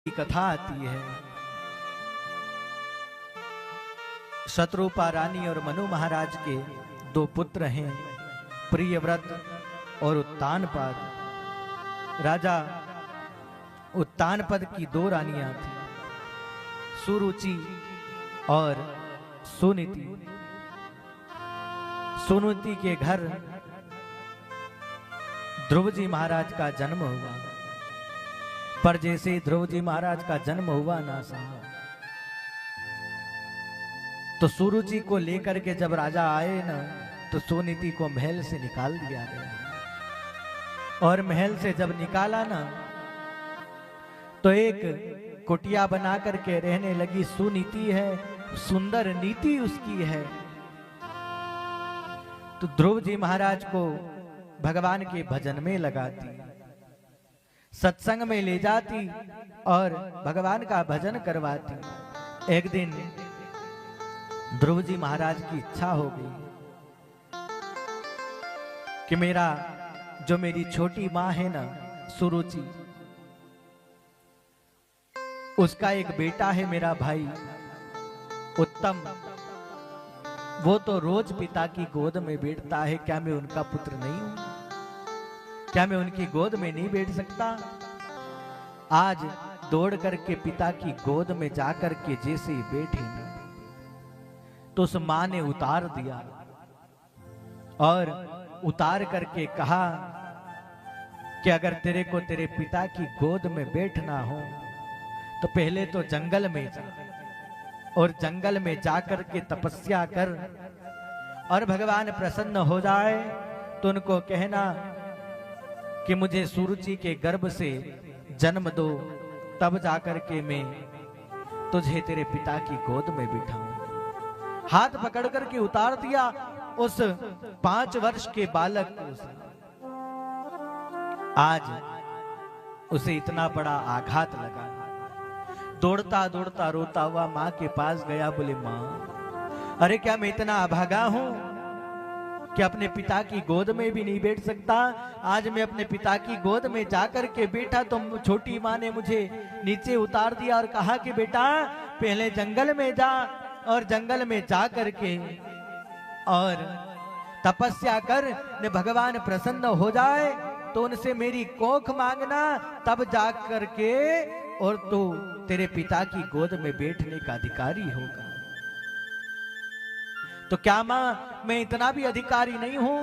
की कथा आती है। शत्रुपा रानी और मनु महाराज के दो पुत्र हैं, प्रियव्रत और उत्तानपाद। राजा उत्तानपद की दो रानियां थी, सुरुचि और सुनीति। सुनीति के घर ध्रुव जी महाराज का जन्म हुआ, पर जैसे ध्रुव जी महाराज का जन्म हुआ ना साहब, तो सुरुचि को लेकर के जब राजा आए ना, तो सुनीति को महल से निकाल दिया गया। और महल से जब निकाला ना, तो एक कुटिया बना करके रहने लगी। सुनीति है, सुंदर नीति उसकी है। तो ध्रुव जी महाराज को भगवान के भजन में लगाती, सत्संग में ले जाती और भगवान का भजन करवाती। एक दिन ध्रुव जी महाराज की इच्छा हो गई कि मेरी छोटी माँ है ना सुरुचि, उसका एक बेटा है मेरा भाई उत्तम, वो तो रोज पिता की गोद में बैठता है। क्या मैं उनका पुत्र नहीं हूं? क्या मैं उनकी गोद में नहीं बैठ सकता? आज दौड़ करके पिता की गोद में जाकर के जैसे ही बैठी ना, तो उस मां ने उतार दिया और उतार करके कहा कि अगर तेरे को तेरे पिता की गोद में बैठना हो तो पहले तो जंगल में जा, और जंगल में जाकर के तपस्या कर, और भगवान प्रसन्न हो जाए तो उनको कहना कि मुझे सुरुचि के गर्भ से जन्म दो, तब जाकर के मैं तुझे तेरे पिता की गोद में बिठाऊं। हाथ पकड़ करके उतार दिया उस 5 वर्ष के बालक को। आज उसे इतना बड़ा आघात लगा, दौड़ता दौड़ता रोता हुआ मां के पास गया। बोले मां, अरे क्या मैं इतना अभागा हूं कि अपने पिता की गोद में भी नहीं बैठ सकता? आज मैं अपने पिता की गोद में जाकर के बैठा तो छोटी मां ने मुझे नीचे उतार दिया और कहा कि बेटा पहले जंगल में जा, और जंगल में जा करके और तपस्या कर, ने भगवान प्रसन्न हो जाए तो उनसे मेरी कोख मांगना, तब जा करके और तो तेरे पिता की गोद में बैठने का अधिकारी होगा। तो क्या मां मैं इतना भी अधिकारी नहीं हूं